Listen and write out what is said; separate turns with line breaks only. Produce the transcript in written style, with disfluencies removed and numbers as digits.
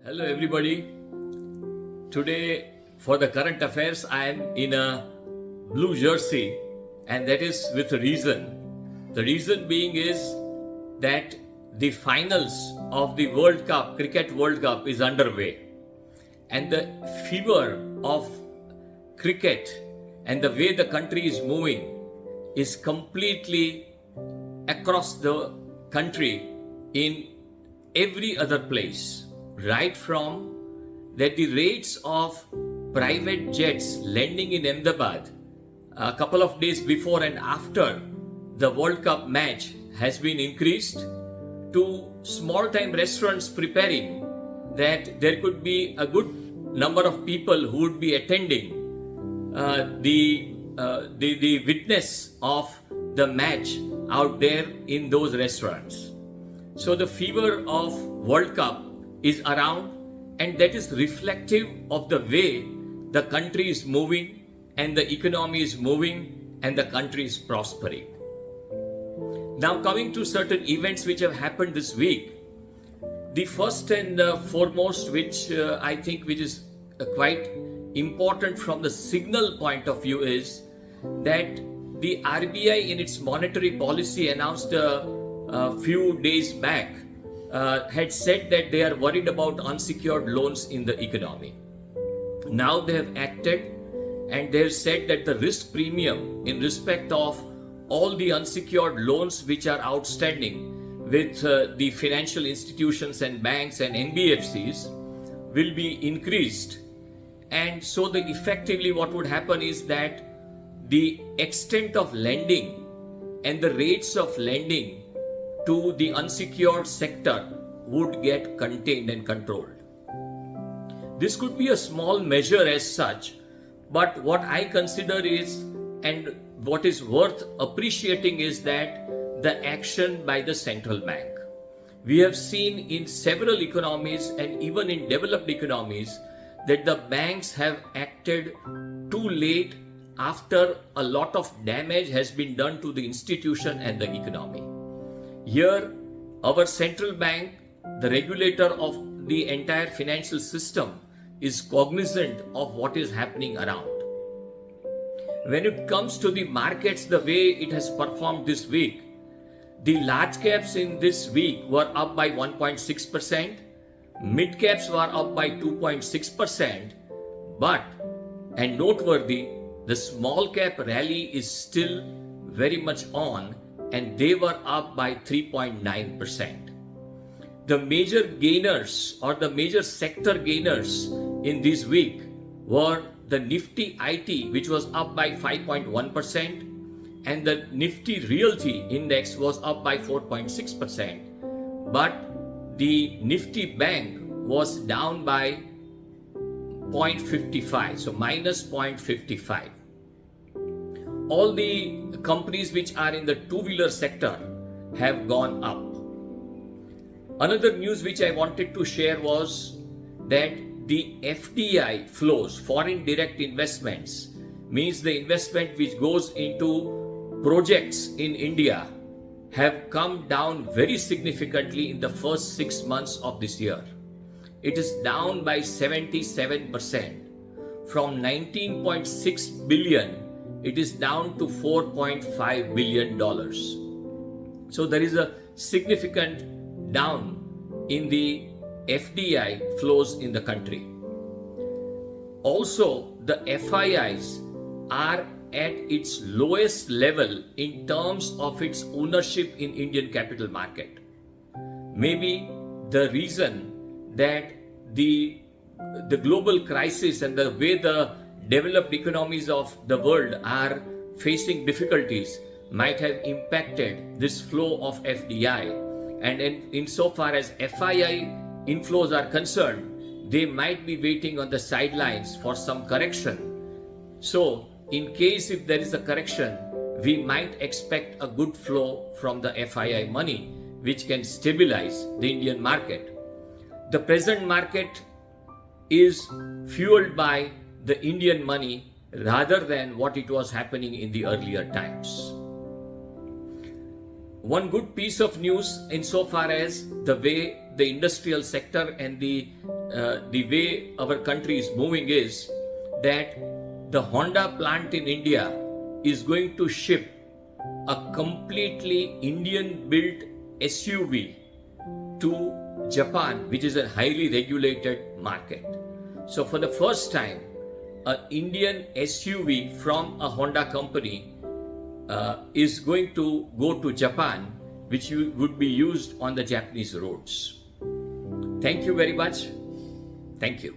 Hello everybody. Today for the current affairs I am in a blue jersey, and that is with a reason. The reason being is that the finals of the World Cup, Cricket World Cup is underway, and the fever of cricket and the way the country is moving is completely across the country in every other place. Right from that, the rates of private jets landing in Ahmedabad a couple of days before and after the World Cup match has been increased, to small time restaurants preparing that there could be a good number of people who would be attending the witness of the match out there in those restaurants. So the fever of World Cup is around, and that is reflective of the way the country is moving and the economy is moving and the country is prospering. Now, coming to certain events which have happened this week, the first and foremost, which I think which is quite important from the signal point of view, is that the RBI in its monetary policy announced a few days back had said that they are worried about unsecured loans in the economy. Now they have acted and they have said that the risk premium in respect of all the unsecured loans which are outstanding with the financial institutions and banks and NBFCs will be increased. And so effectively what would happen is that the extent of lending and the rates of lending to the unsecured sector would get contained and controlled. This could be a small measure as such, but what I consider is, and what is worth appreciating, is that the action by the central bank. We have seen in several economies and even in developed economies that the banks have acted too late after a lot of damage has been done to the institution and the economy. Here, our central bank, the regulator of the entire financial system, is cognizant of what is happening around. When it comes to the markets, the way it has performed this week, the large caps in this week were up by 1.6%, mid caps were up by 2.6%, but, and noteworthy, the small cap rally is still very much on, and they were up by 3.9%. The major gainers or the major sector gainers in this week were the Nifty IT, which was up by 5.1%, and the Nifty Realty Index was up by 4.6%. But the Nifty Bank was down by 0.55, so minus 0.55. All the companies which are in the two-wheeler sector have gone up. Another news which I wanted to share was that the FDI flows, foreign direct investments, means the investment which goes into projects in India, have come down very significantly in the first 6 months of this year. It is down by 77%. From 19.6 billion, it is down to $4.5 billion. So there is a significant down in the FDI flows in the country. Also, the FIIs are at its lowest level in terms of its ownership in Indian capital market. Maybe the reason that the global crisis and the way the developed economies of the world are facing difficulties might have impacted this flow of FDI. And insofar as FII inflows are concerned, they might be waiting on the sidelines for some correction. So, in case if there is a correction, we might expect a good flow from the FII money, which can stabilize the Indian market. The present market is fueled by the Indian money rather than what it was happening in the earlier times. One good piece of news insofar as the way the industrial sector and the the way our country is moving is that the Honda plant in India is going to ship a completely Indian built SUV to Japan, which is a highly regulated market. So for the first time, an Indian SUV from a Honda company is going to go to Japan, which would be used on the Japanese roads. Thank you very much. Thank you.